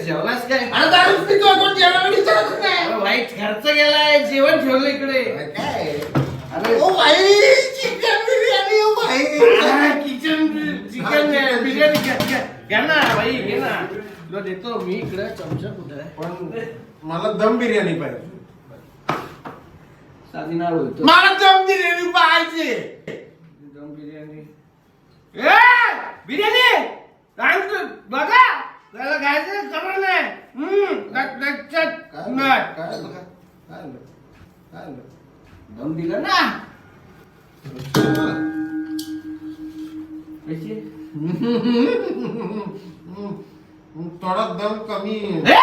जेवलास काय? दारू पितो कोण जेवण विचारत नाही. वाईट खर्च गेलाय, जेवण ठेवलं इकडे. काय अरे ओ भाई चिकन बिर्याणी. ओ भाई चिकन बिर्याणी घ्या ना भाई, घे ना. तुला देतो मी. इकडे चमचा कुठे आहे? पण मला दम बिर्याणी पाहिजे. साधी नाव बोलतो. मला दम बिर्याणी पाहिजे. दम बिर्याणी. बिर्याणी सांगतो बघा. त्याला खायचं खबर नाही. दम दिला ना. थोडा दम कमी. ए!